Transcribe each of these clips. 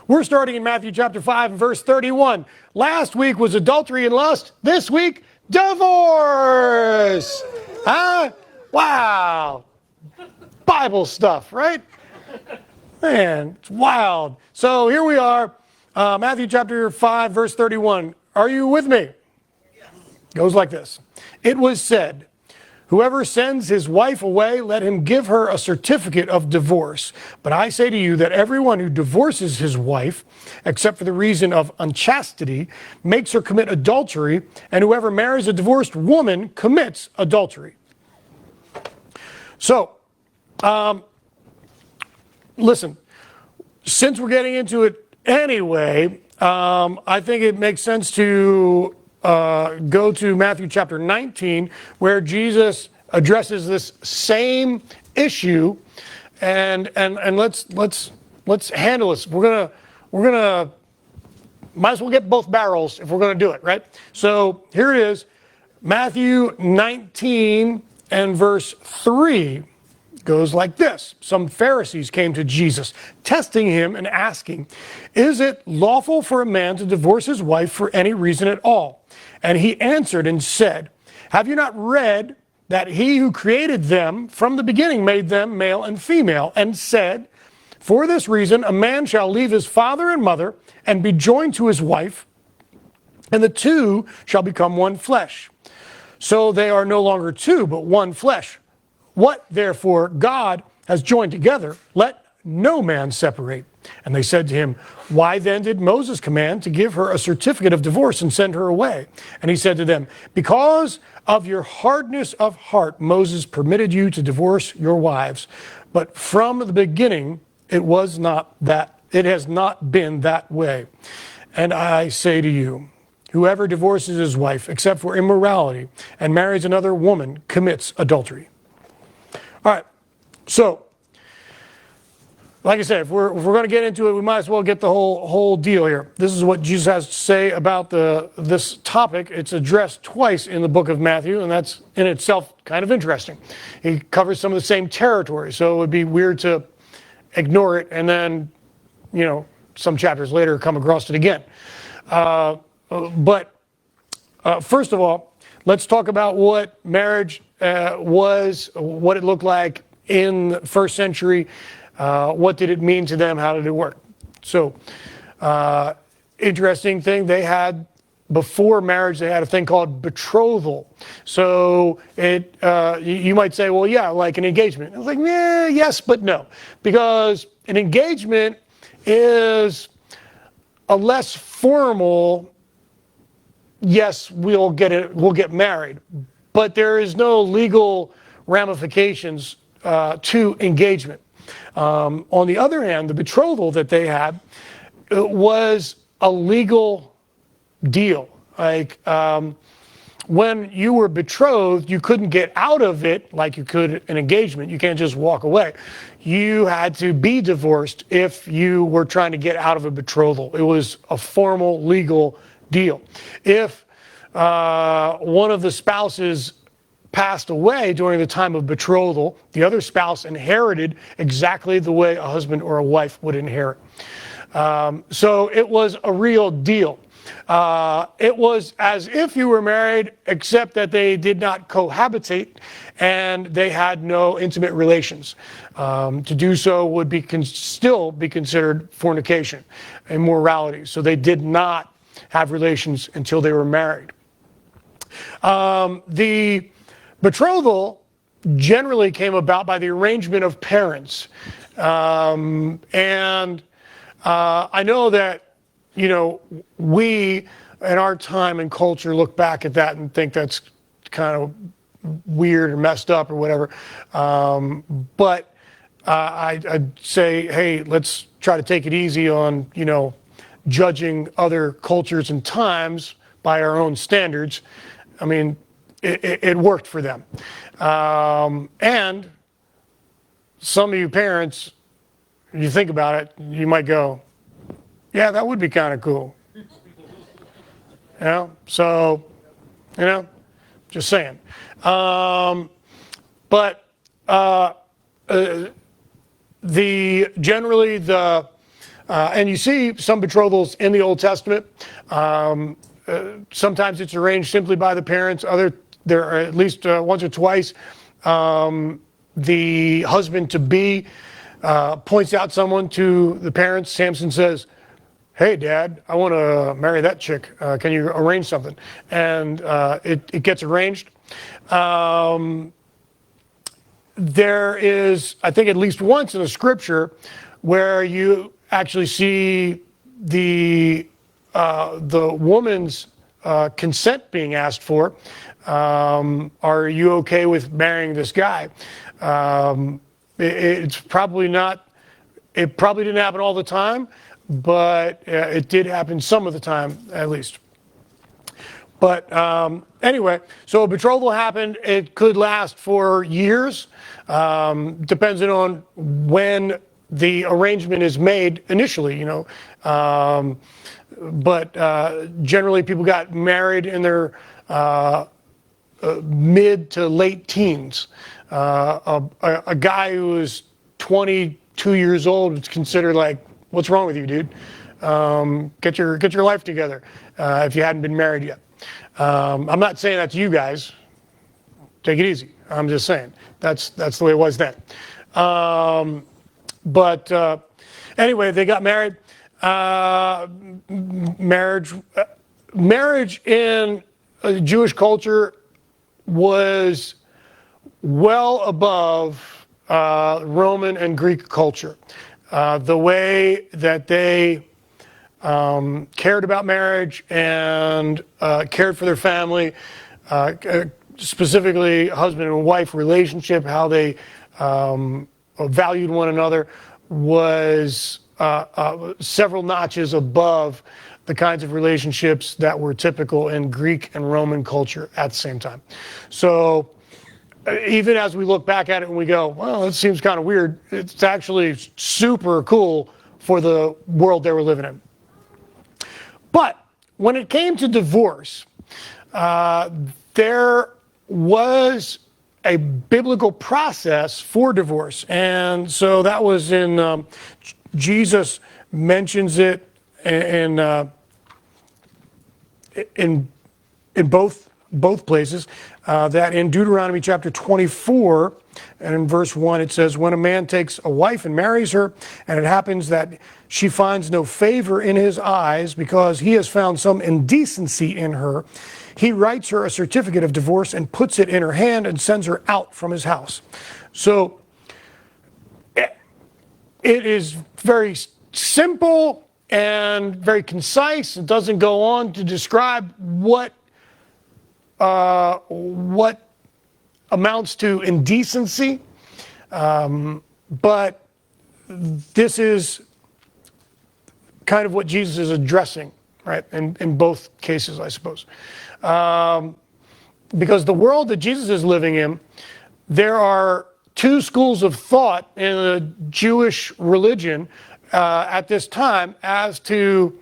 We're starting in Matthew chapter 5 and verse 31. Last week was adultery and lust. This week, divorce. Huh? Wow. Bible stuff, right? Man, it's wild. So here we are, Matthew chapter 5, verse 31. Are you with me? Yes. Goes like this. It was said, whoever sends his wife away, let him give her a certificate of divorce. But I say to you that everyone who divorces his wife, except for the reason of unchastity, makes her commit adultery, and whoever marries a divorced woman commits adultery. So, listen, since we're getting into it anyway, I think it makes sense to go to Matthew chapter 19, where Jesus addresses this same issue, and let's handle this. We're gonna might as well get both barrels if we're gonna do it, right? So here it is, Matthew 19 and verse 3. Goes like this. Some Pharisees came to Jesus, testing him and asking, is it lawful for a man to divorce his wife for any reason at all? And he answered and said, have you not read that he who created them from the beginning made them male and female, and said, for this reason a man shall leave his father and mother and be joined to his wife, and the two shall become one flesh. So they are no longer two, but one flesh. What, therefore, God has joined together, let no man separate. And they said to him, why then did Moses command to give her a certificate of divorce and send her away? And he said to them, because of your hardness of heart, Moses permitted you to divorce your wives. But from the beginning, it has not been that way. And I say to you, whoever divorces his wife, except for immorality, and marries another woman, commits adultery. All right, so, like I said, if we're going to get into it, we might as well get the whole deal here. This is what Jesus has to say about this topic. It's addressed twice in the book of Matthew, and that's in itself kind of interesting. He covers some of the same territory, so it would be weird to ignore it and then, some chapters later come across it again. But first of all, let's talk about what marriage was, what it looked like in the first century, what did it mean to them, how did it work? So, interesting thing, they had, before marriage, they had a thing called betrothal. So, you might say, well, yeah, like an engagement. I was like, yes, but no. Because an engagement is a less formal, yes, we'll get married, but there is no legal ramifications to engagement. On the other hand, the betrothal that they had was a legal deal. Like when you were betrothed, you couldn't get out of it like you could an engagement. You can't just walk away. You had to be divorced if you were trying to get out of a betrothal. It was a formal legal deal. If one of the spouses passed away during the time of betrothal, the other spouse inherited exactly the way a husband or a wife would inherit. So it was a real deal. It was as if you were married, except that they did not cohabitate and they had no intimate relations. To do so would still be considered fornication, immorality. So they did not have relations until they were married. The betrothal generally came about by the arrangement of parents. And I know that, we in our time and culture look back at that and think that's kind of weird or messed up or whatever. But I'd say, hey, let's try to take it easy on, judging other cultures and times by our own standards. I mean, it worked for them. And some of you parents, if you think about it, you might go, yeah, that would be kind of cool. So, just saying. But generally the And you see some betrothals in the Old Testament. Sometimes it's arranged simply by the parents. There are at least once or twice, the husband-to-be points out someone to the parents. Samson says, "Hey, Dad, I want to marry that chick. Can you arrange something?" And it gets arranged. There is, I think, at least once in the scripture where you actually see the woman's consent being asked for. Are you okay with marrying this guy? It's probably not. It probably didn't happen all the time, but it did happen some of the time, at least. But anyway, so a betrothal happened. It could last for years, depending on when the arrangement is made initially, but generally people got married in their mid to late teens. A guy who was 22 years old was considered like, "What's wrong with you, dude? Get your life together," if you hadn't been married yet. I'm not saying that to you guys. Take it easy. I'm just saying that's the way it was then. But anyway, they got married. Marriage in Jewish culture was well above Roman and Greek culture. The way that they cared about marriage and cared for their family, specifically husband and wife relationship, how they valued one another, was several notches above the kinds of relationships that were typical in Greek and Roman culture at the same time. So even as we look back at it and we go, well, it seems kind of weird, it's actually super cool for the world they were living in. But when it came to divorce, there was a biblical process for divorce. And so that was in, Jesus mentions it in both places, that in Deuteronomy chapter 24 and in verse 1 it says, "When a man takes a wife and marries her, and it happens that she finds no favor in his eyes because he has found some indecency in her, he writes her a certificate of divorce and puts it in her hand and sends her out from his house." So it is very simple and very concise. It doesn't go on to describe what amounts to indecency, but this is kind of what Jesus is addressing, right? In both cases, I suppose. Because the world that Jesus is living in, there are two schools of thought in the Jewish religion at this time as to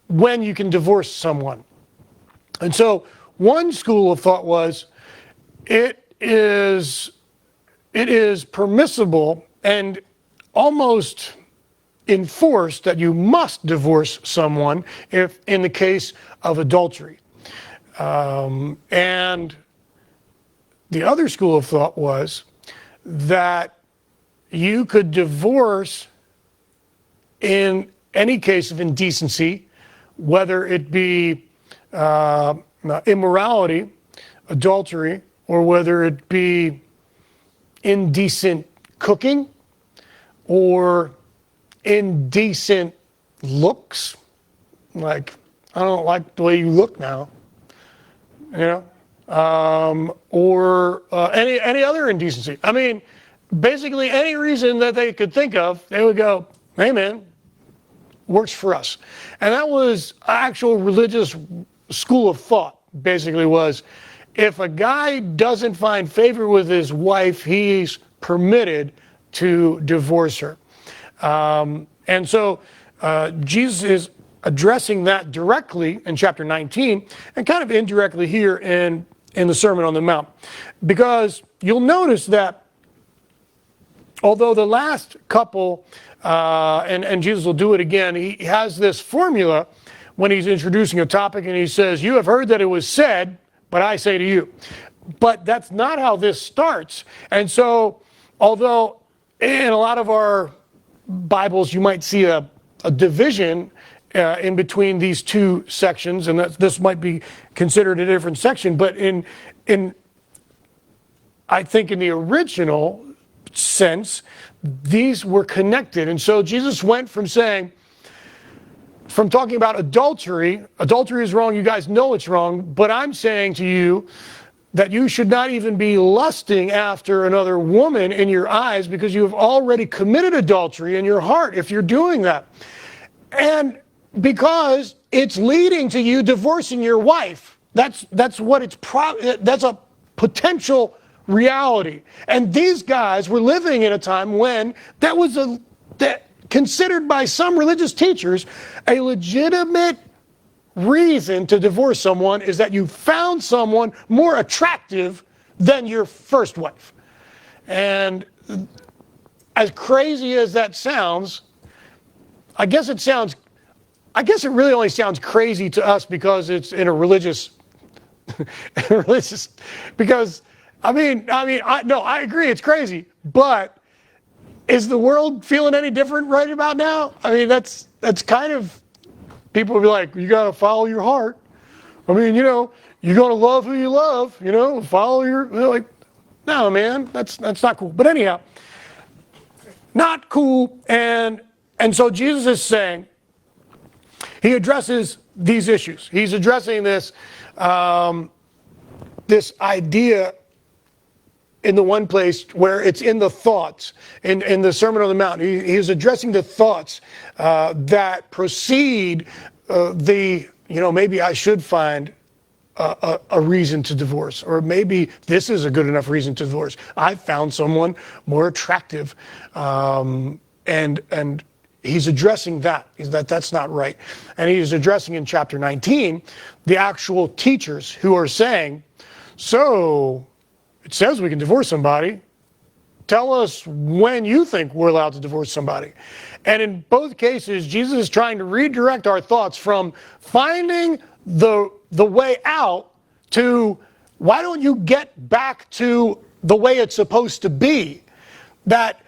when you can divorce someone. And so one school of thought was it is permissible and almost enforced that you must divorce someone if in the case of adultery. And the other school of thought was that you could divorce in any case of indecency, whether it be immorality, adultery, or whether it be indecent cooking or indecent looks, like, I don't like the way you look now, or any other indecency. I mean, basically any reason that they could think of, they would go, "Hey man, works for us." And that was actual religious school of thought, basically was, if a guy doesn't find favor with his wife, he's permitted to divorce her. And so Jesus is addressing that directly in chapter 19 and kind of indirectly here in the Sermon on the Mount. Because you'll notice that although the last couple and Jesus will do it again. He has this formula when he's introducing a topic, and he says, "You have heard that it was said, but I say to you." But that's not how this starts. And so, although in a lot of our Bibles you might see a division in between these two sections, and this might be considered a different section, but I think in the original sense, these were connected. And so Jesus went from talking about adultery is wrong, you guys know it's wrong, but I'm saying to you that you should not even be lusting after another woman in your eyes, because you have already committed adultery in your heart if you're doing that. And because it's leading to you divorcing your wife. That's what that's a potential reality. And these guys were living in a time when that was considered by some religious teachers a legitimate reason to divorce someone, is that you found someone more attractive than your first wife. And as crazy as that sounds, I guess it really only sounds crazy to us because it's in a religious because I agree it's crazy, but is the world feeling any different right about now? I mean, that's kind of, people will be like, you got to follow your heart. I mean, you're going to love who you love, follow like, no, man, that's not cool. But anyhow, not cool. And so Jesus is saying, he addresses these issues. He's addressing this idea in the one place where it's in the thoughts, in the Sermon on the Mount. He's addressing the thoughts that precede maybe I should find a reason to divorce, or maybe this is a good enough reason to divorce. I found someone more attractive, and he's addressing that's not right. And he's addressing in chapter 19 the actual teachers who are saying, so it says we can divorce somebody. Tell us when you think we're allowed to divorce somebody. And in both cases, Jesus is trying to redirect our thoughts from finding the way out to, why don't you get back to the way it's supposed to be? That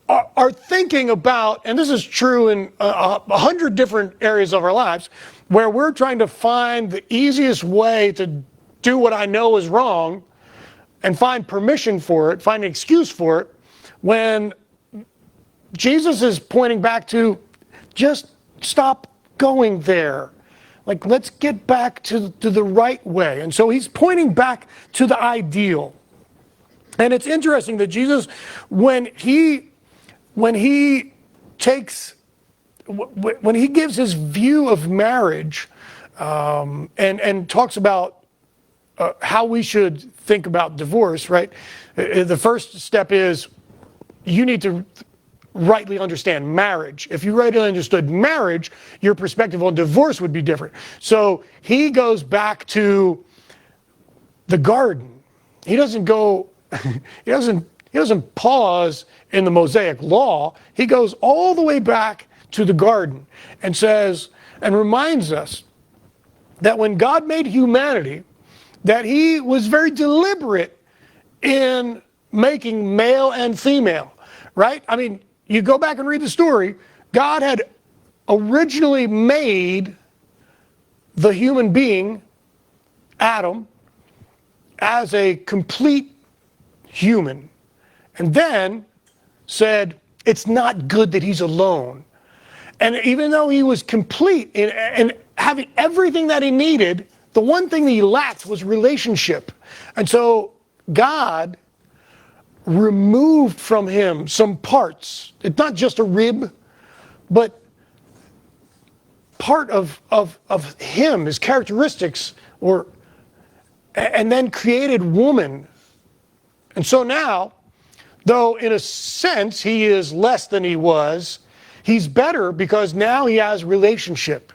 are thinking about, and this is true in 100 different areas of our lives, where we're trying to find the easiest way to do what I know is wrong and find permission for it, find an excuse for it, when Jesus is pointing back to, just stop going there. Like, let's get back to the right way. And so he's pointing back to the ideal. And it's interesting that Jesus, when he gives his view of marriage, and talks about how we should think about divorce, right? The first step is you need to rightly understand marriage. If you rightly understood marriage, your perspective on divorce would be different. So he goes back to the garden. He doesn't pause in the Mosaic law. He goes all the way back to the garden and says, and reminds us that when God made humanity, that he was very deliberate in making male and female, right? I mean, you go back and read the story, God had originally made the human being, Adam, as a complete human, and then said, it's not good that he's alone. And even though he was complete in having everything that he needed, the one thing that he lacked was relationship. And so God removed from him some parts. It's not just a rib, but part of him, his characteristics, and then created woman. And so now, though in a sense he is less than he was, he's better because now he has relationship.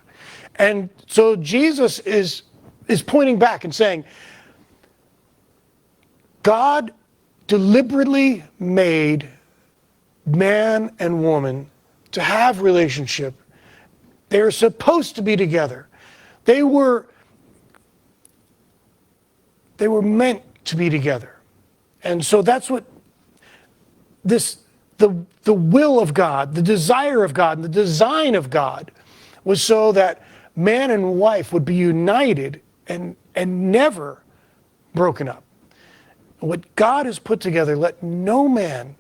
And so Jesus is pointing back and saying, God deliberately made man and woman to have relationship. They're supposed to be together. They were meant to be together. And so that's what the will of God, the desire of God, and the design of God was so that man and wife would be united and never broken up. What God has put together, let no man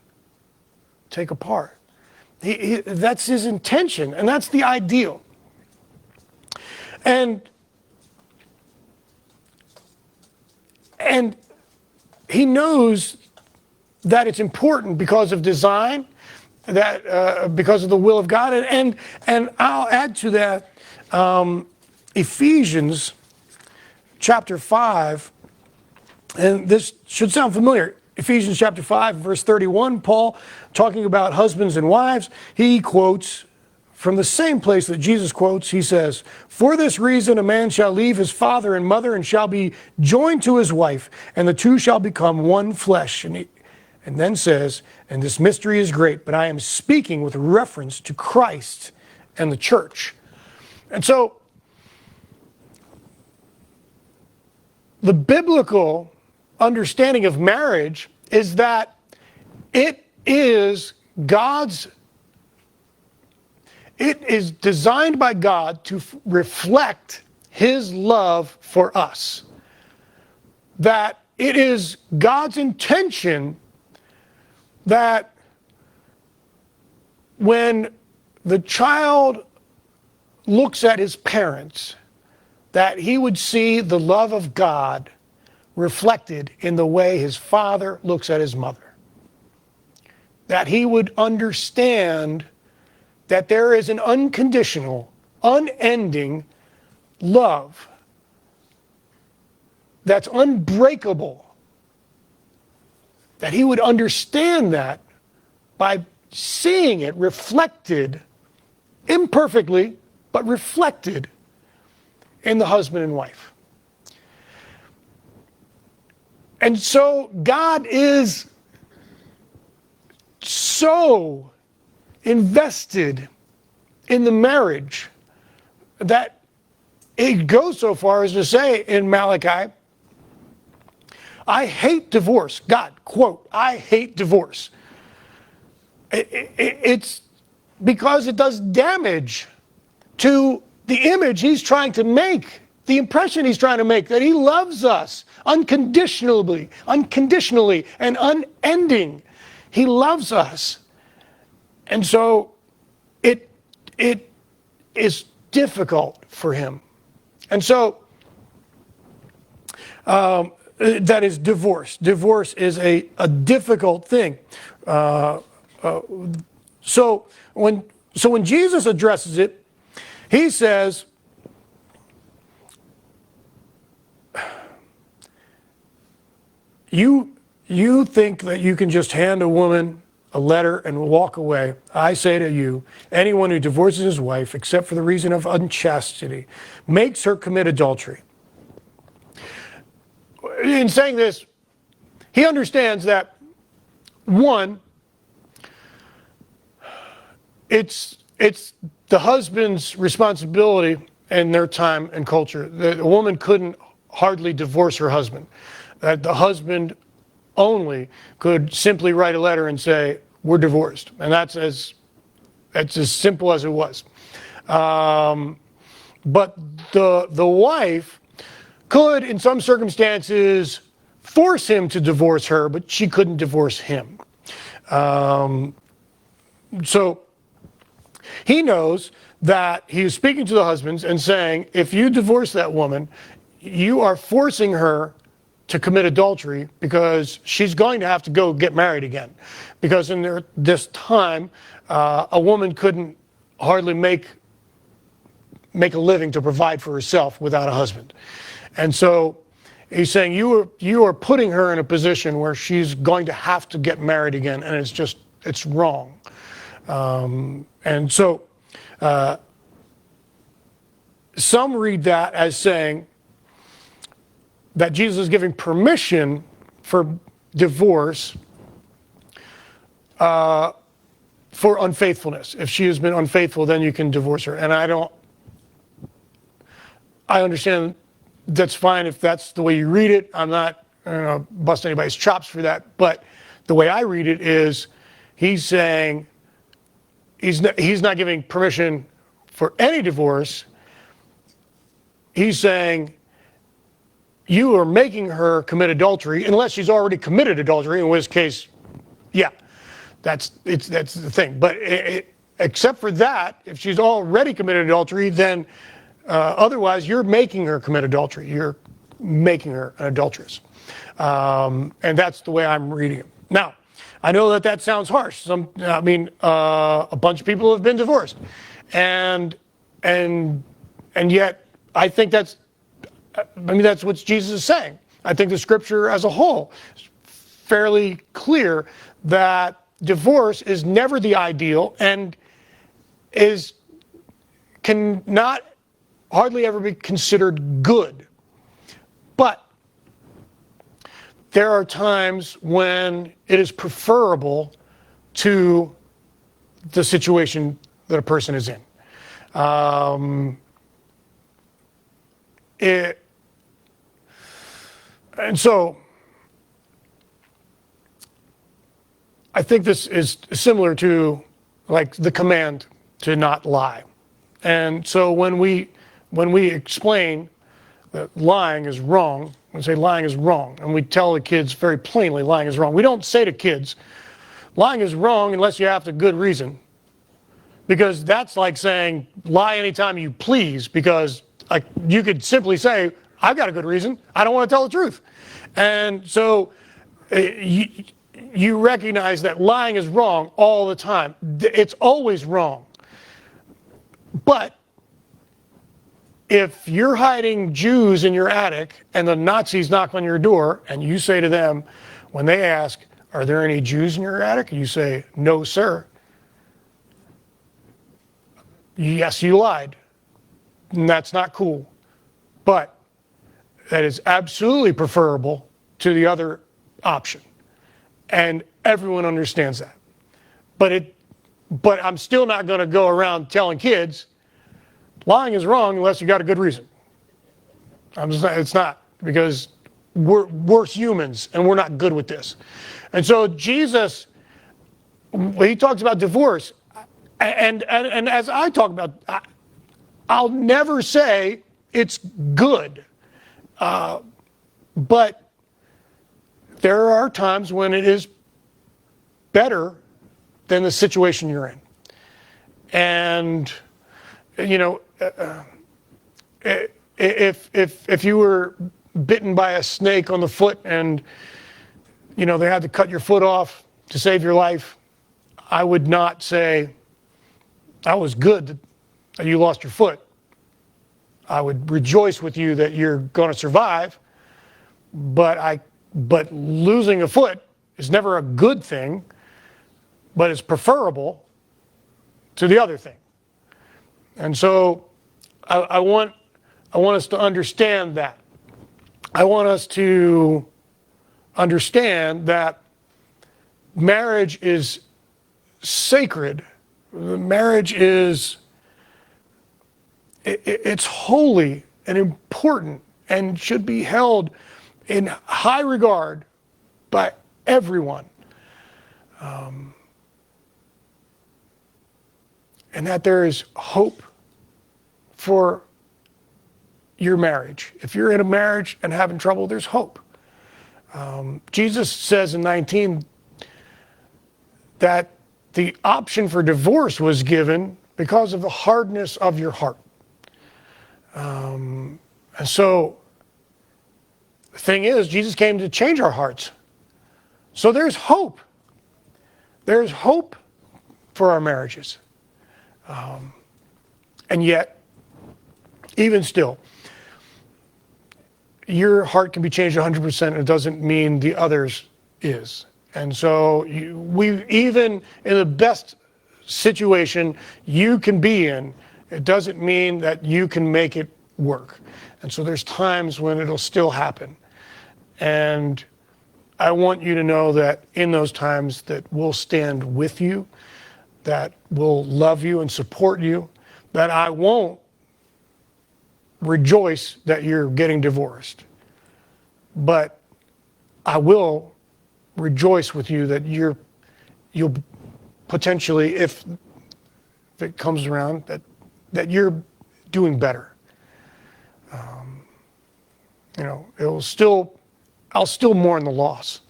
take apart. That's his intention, and that's the ideal. And he knows that it's important because of design, that because of the will of God, and I'll add to that Ephesians chapter 5, and this should sound familiar. Ephesians chapter 5, verse 31, Paul, talking about husbands and wives, he quotes from the same place that Jesus quotes. He says, "For this reason a man shall leave his father and mother and shall be joined to his wife, and the two shall become one flesh." And then says, "And this mystery is great, but I am speaking with reference to Christ and the church." And so the biblical understanding of marriage is that it is designed by God to reflect his love for us. That it is God's intention that when the child looks at his parents, that he would see the love of God reflected in the way his father looks at his mother. That he would understand that there is an unconditional, unending love that's unbreakable. That he would understand that by seeing it reflected, imperfectly, but reflected in the husband and wife. And so God is so invested in the marriage that it goes so far as to say in Malachi, "I hate divorce." God, quote, "I hate divorce." It's because it does damage to the image he's trying to make, the impression he's trying to make, that he loves us unconditionally and unending. He loves us. And so it is difficult for him. And so that is divorce. Divorce is a difficult thing. So when Jesus addresses it, he says, you think that you can just hand a woman a letter and walk away. I say to you, anyone who divorces his wife, except for the reason of unchastity, makes her commit adultery. In saying this, he understands that, one, it's the husband's responsibility in their time and culture. The woman couldn't hardly divorce her husband. The husband only could simply write a letter and say, "We're divorced." And that's as simple as it was. But the wife could, in some circumstances, force him to divorce her, but she couldn't divorce him. So he knows that he is speaking to the husbands and saying, if you divorce that woman, you are forcing her to commit adultery, because she's going to have to go get married again. Because in this time, a woman couldn't hardly make a living to provide for herself without a husband. And so he's saying you are putting her in a position where she's going to have to get married again, and it's wrong. And so some read that as saying that Jesus is giving permission for divorce for unfaithfulness. If she has been unfaithful, then you can divorce her. And I understand that's fine if that's the way you read it. I'm not going to bust anybody's chops for that. But the way I read it is he's saying he's not giving permission for any divorce. He's saying you are making her commit adultery unless she's already committed adultery, in which case, yeah, that's the thing. But except for that, if she's already committed adultery, then otherwise you're making her commit adultery. You're making her an adulteress. And that's the way I'm reading it. Now, I know that sounds harsh. A bunch of people have been divorced. And yet I think that's what Jesus is saying. I think the scripture as a whole is fairly clear that divorce is never the ideal and cannot hardly ever be considered good. But there are times when it is preferable to the situation that a person is in. And so I think this is similar to like the command to not lie. And so when we explain that lying is wrong, we say lying is wrong, and we tell the kids very plainly lying is wrong. We don't say to kids, lying is wrong unless you have a good reason. Because that's like saying lie anytime you please, because you could simply say, I've got a good reason. I don't want to tell the truth. And so you recognize that lying is wrong all the time. It's always wrong. But if you're hiding Jews in your attic and the Nazis knock on your door and you say to them, when they ask, are there any Jews in your attic? You say, no, sir. Yes, you lied. And that's not cool. But that is absolutely preferable to the other option. And everyone understands that. But I'm still not going to go around telling kids lying is wrong unless you got a good reason. It's not, because we're humans and we're not good with this. And so Jesus, when he talks about divorce, and as I talk about, I'll never say it's good. But there are times when it is better than the situation you're in. And, you know, if you were bitten by a snake on the foot and, you know, they had to cut your foot off to save your life, I would not say, that was good that you lost your foot. I would rejoice with you that you're going to survive, but losing a foot is never a good thing, but it's preferable to the other thing. And so I want us to understand that. I want us to understand that marriage is sacred. Marriage is, it's holy and important and should be held in high regard by everyone. And that there is hope for your marriage. If you're in a marriage and having trouble, there's hope. Jesus says in 19 that the option for divorce was given because of the hardness of your heart. And so the thing is, Jesus came to change our hearts. So there's hope. There's hope for our marriages. And yet, even still, your heart can be changed 100%. It doesn't mean the others is. And so we, even in the best situation you can be in, it doesn't mean that you can make it work. And so there's times when it'll still happen. And I want you to know that in those times that we'll stand with you. that will love you and support you, that I won't rejoice that you're getting divorced. But I will rejoice with you that you'll potentially, if it comes around, that you're doing better. I'll still mourn the loss.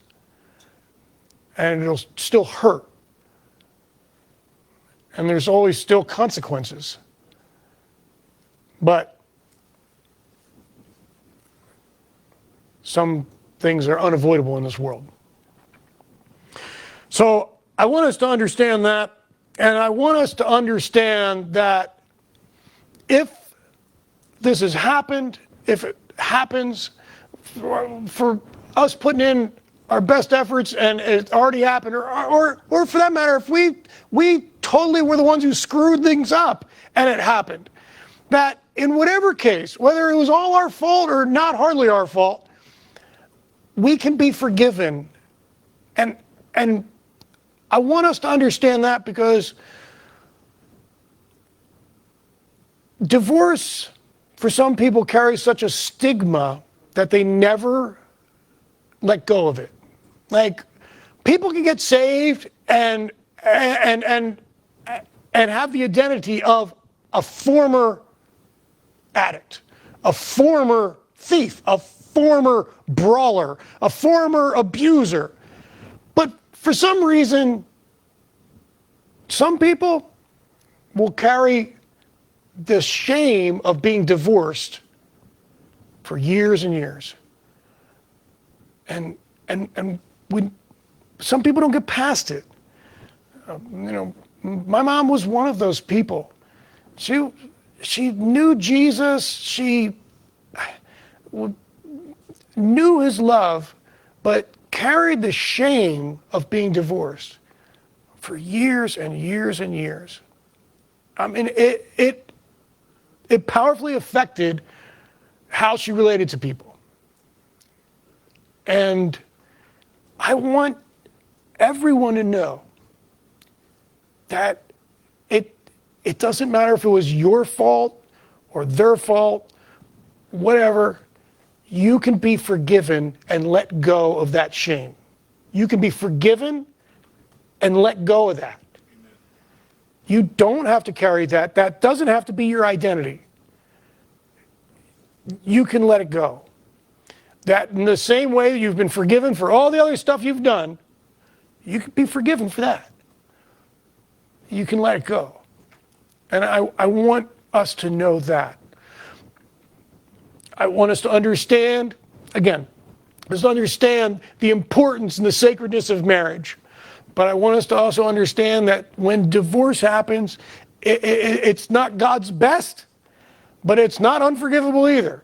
And it'll still hurt. And there's always still consequences. But some things are unavoidable in this world. So I want us to understand that, and I want us to understand that if this has happened, if it happens, for us putting in our best efforts and it already happened, or for that matter, if we totally were the ones who screwed things up and it happened, that in whatever case, whether it was all our fault or not hardly our fault, we can be forgiven. And I want us to understand that, because divorce for some people carries such a stigma that they never let go of it. Like, people can get saved and have the identity of a former addict, a former thief, a former brawler, a former abuser. But for some reason, some people will carry the shame of being divorced for years and years. And when some people don't get past it. My mom was one of those people. She knew Jesus, she knew his love, but carried the shame of being divorced for years and years and years. I mean, it powerfully affected how she related to people. And I want everyone to know that it doesn't matter if it was your fault or their fault, whatever, you can be forgiven and let go of that shame. You can be forgiven and let go of that. You don't have to carry that. That doesn't have to be your identity. You can let it go. That in the same way you've been forgiven for all the other stuff you've done, you can be forgiven for that. You can let it go. And I want us to know that. I want us to understand, again, just understand the importance and the sacredness of marriage. But I want us to also understand that when divorce happens, it's not God's best, but it's not unforgivable either.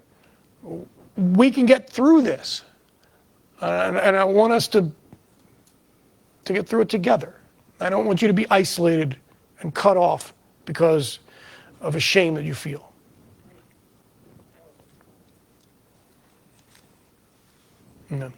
We can get through this. And I want us to get through it together. I don't want you to be isolated and cut off because of a shame that you feel. Amen.